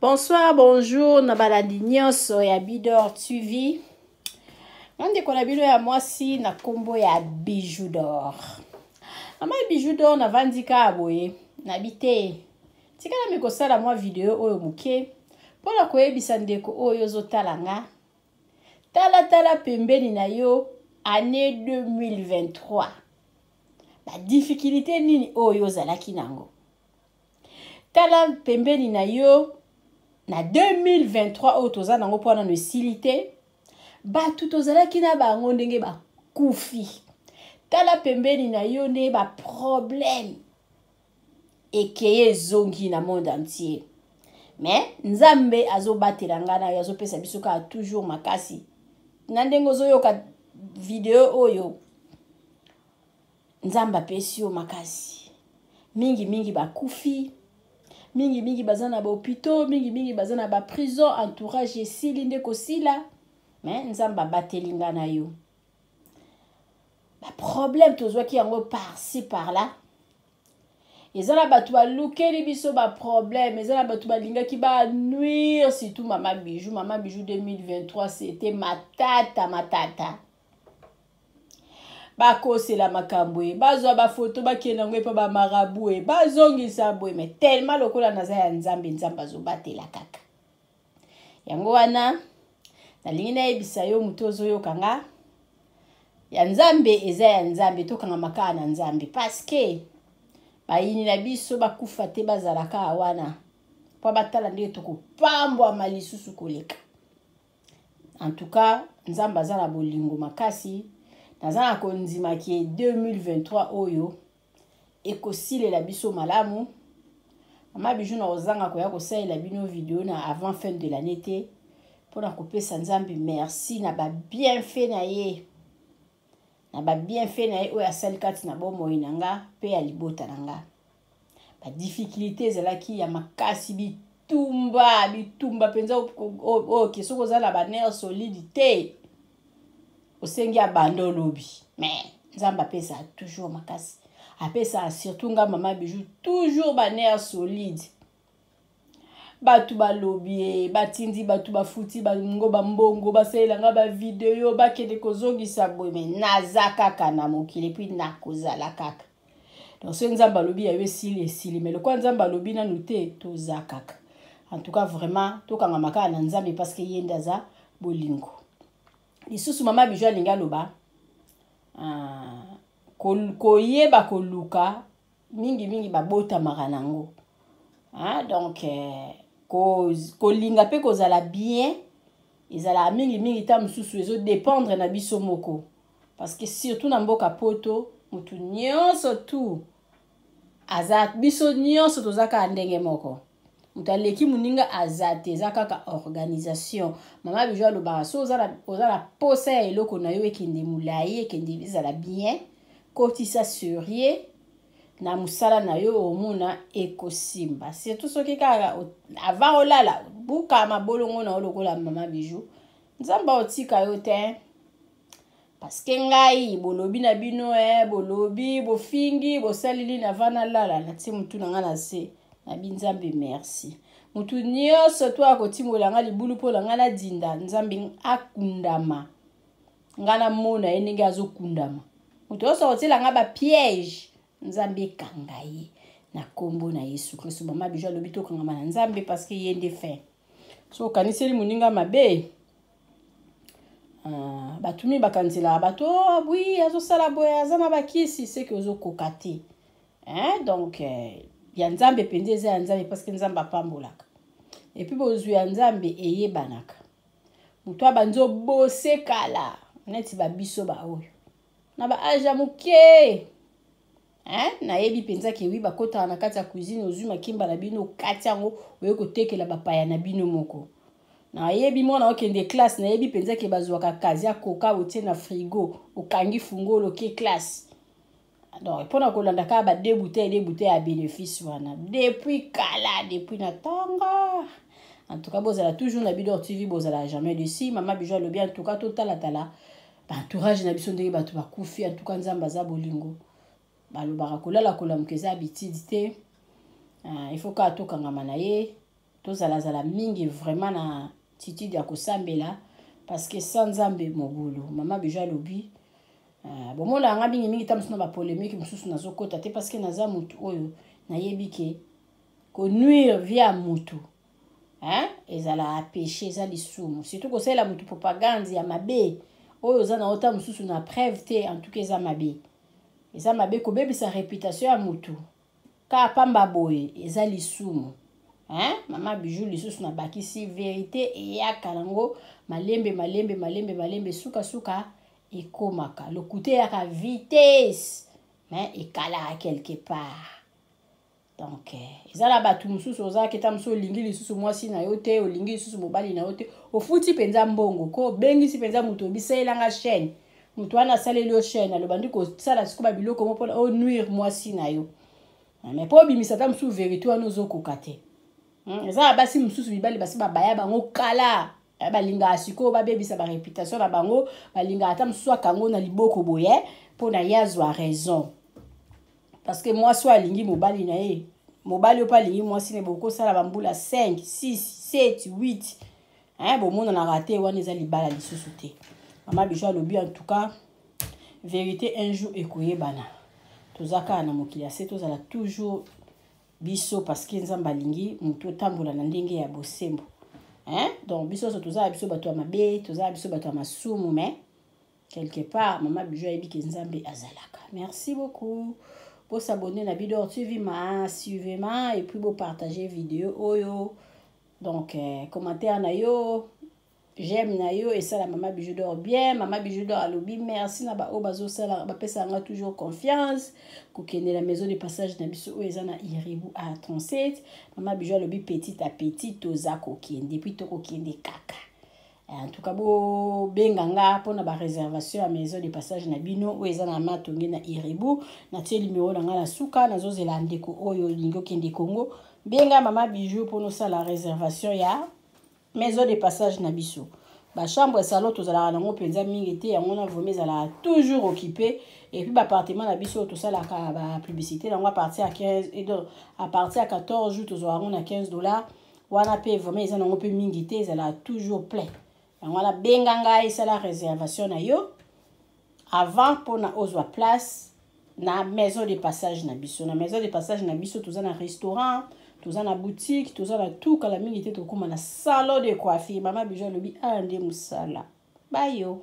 Bonsoir, bonjour, nabalandi nyonso ya Bidor TV. Nande kona bino ya mwasi na kombo ya Bijou d'or. Ama Bijou d'or na vandika aboye, na bite. Tika na mikosala mwa video oyo muke. Pona koyebisa ndeko oyo zotalanga. Tala pembeni na yo, année 2023. Ba difficulté nini oyo zalaki nango. Tala pembeni na yo, na 2023 oyo toza nango pona no silité. Batu tozalaki na bango ndenge ba kufi. Tala pembeni na yo ne ba problème. Ekeye zongi na monde entier. Mais Nzambe azobatela ngana azopesa biso ka toujours makasi. Nandengo zoyoka video oyo. Nzamba pesi yo makasi. Mingi bakufi. Mingi bazana ba hôpitaux, mingi bazana ba prison, entourage esili nde kosila. Mais Nzamba bateli ngana yo. Ba problème tozwaki yango par-ci par-là. Ezala batu ba lukeli biso ba problème, ezala batu ba lingaki ba nuire surtout Mama Bijou. Mama Bijou 2023 c'était matata. Bakosela makambwe, bazwa ba photo bakenangwe pa ba maraboué, bazongisa boye mais tellement lokola naza ya Nzambe zo batela kaka. Yango wana nalingi na yebisa yo mutozo yo kanga ya Nzambe eza ya Nzambe tokanga makana na Nzambe parce que bayini na biso bakufa te bazalaka wana po batala ndenge tokopambwa malisusu koleka. En tout cas Nzambe azala bolingo makasi nazana konzima ki 2023 oyo ekosile la biso malamu. Mama Bijou na ozanga koya kosalela bino video na avant fin de l'année te pona kopesa Nzambe merci na ba bienfait na ye. Na ba bienfait na ye oyo asali kati na bomoi nanga pe ya libota nanga. Ba difficulté zelaki ya makasi bitumba penza o kesoko zala ba nerf solidité. Osengi abando lobi. Mais Nzamba pesa toujours makasi. Apesa surtout nga Mama Bijou toujours ba nerf solide. Batu ba lobi, batindi batu ba futi ba ngo ba mbongo ba sela nga ba video ba kede kozongisa boy mais nazaka kana mokili puis nakozala kaka. Donc ce Nzamba lobi ya esili mais le kwa Nzamba lobi na nuté toza kaka. En tout cas vraiment tokanga makana na Nzambe parce que yenda za bolingo. Lisusu Mama Bijou alinga loba koyeba koluka mingi babota maranango. Donc kolinga pe kozala bien ezala mingi ta mususu ezo dépendre na biso moko parce que surtout na mboka poto mutu nyonso tu azat biso nyonso tozaka ndenge moko. Mutaleki muninga azate zakaka organisation. Mama Bijou aloba so ozala posa ya eloko na yo ekende mulayi ekende ezala bien kotisa surie na musala na yo omuna ekosimba. Surtout soki kaka avant olala buka mabolongo na olokola Mama Bijou. Nzamba otika yo te. Parce que ngai bolobi na bino bolobi bofingi bosalili na vana lala na ti mutu na nga na se. Nabi Nzambe merci. Mutu nyonso to akotimola nga libulu po la nga na dinda Nzambe akundama. Nga na mona ndenge azokundama. Mutu oso otila nga ba piège Nzambe kangaye na kombo na Yesu Kristo. Mama Bijou alobi to kangama na Nzambe parce que yende fin. So kaniseli muninga mabe. Batumi bakansela bato oui azosala boya azana bakisi c'est que ozokokate. Donc ya Nzambe pendeza ya Nzambe parce que Nzambe apambolaka. Et puis bozwi ya Nzambe eyebanaka. Mutu abanzo bose kala neti ba biso ba oyo. Na ba aja muke. Na yebi penza ke wi bakota na kati ya cuisine ozuma kimba na bino kati yango oyo kotekela bapaya na bino moko. Na yebi mwana okende classe na yebi penza ke bazwaka kazi ya koka otie na frigo okangi fungolo ke classe. Donc pona kolanda ka ba deux bouteilles à bénéfice wana depuis kala depuis na tanga. En tout cas bozala toujours na Bidor TV bozala jamais dessus. Mama Bijou le bien en tout cas total atala. Ba entourage na biso ndenge batu bakufi en tout cas Nzamba za bolingo. Balobaka kolala kolamukeza bitidité. Il faut ka tokanga manaye tozala mingi vraiment na attitude ya kosambela parce que sans nzambe mobulu mama Bijou alobi bomona anga mingi ta musu na ba polémique mususu nazokota te parce que naza mutu oyo nayebi ke konuire via mutu ezala péché eza lisumu surtout kosalela mutu propagande ya mabe oyo oza na ota mususu na preuve te en tout cas eza mabe kobebisa réputation ya mutu ka pamba boye eza lisumu mama Bijou lisusu na bakisi vérité eyaka nango malembe suka ekomaka le côté ya vitesse mais ekala quelque part donc ezala batu mususu oza keta mususu olingi lisusu mwasi na yo te olingi lisusu mobali na yo te ofuti penza mbongo ko bengisi penza mutu obiselanga chaîne mutu wana asaleli yo chaîne alobandi kosala siko babiloko mo mpona onuire mwasi na yo mais po obimisa ta mususu vérité wana ozokoka te ezala basi mususu mibali basi babaya bango kala balingaka sikoyo babebisa baréputation na bango balingaka ata mususu akango na liboko boye mpona ye azwa raison parce que mwasi oyo alingi mobali na ye mobali oyo mpe alingi mwasi na ye bokosala bambula 5 6 7 8 bomonanaka te wana eza libala lisusu te mama Bijou alobi en tout cas vérité un jour ekoyebana toza kaka na mokili ya se tozala toujours biso parce que nzambe alingi motu otambola na ndenge ya bosembo donc biso so tozala biso bato ya mabe tozala biso bato ya masumu mais quelque part mama Bijou ayebi ke nzambe azalaka. Merci beaucoup pour s'abonner na Bidor TV suivez-moi et puis pour partager vidéo oyo donc commentaire na yo j'aime na yo et ça la mama Bijou dort bien mama Bijou dort alobi merci na ba o bazo sala ba pesa nga toujours confiance kokende la maison de passage na biso o ezana Iribu à 37 mama Bijou alobi petit à petit toza kokende puis to kokende kaka en tout cas bo benganga pona ba réservation à maison de passage na bino o ezana matonge na Iribu na tie numéro na nga na suka na zo zelande ko oyo lingo kende Congo benga mama Bijou pono sala réservation ya maison de passage na biso ba chambre salon tozala nango penza mingi te yango na vomi ezala toujours occupé et puis ba appartement na biso to sala ka ba publicité nango à partir à 15 et donc à partir à 14 jours tozala na $15 wana pe vomi ezana nango pe mingi te ezala toujours plein yango la benganga et sala réservation na yo avant pona ozwa place na maison de passage na biso na maison de passage na biso tozana restaurant toza na boutique toza na tout kala mingi te tokoma na salon de coiffure mama Bijou alobi ande musala bayo.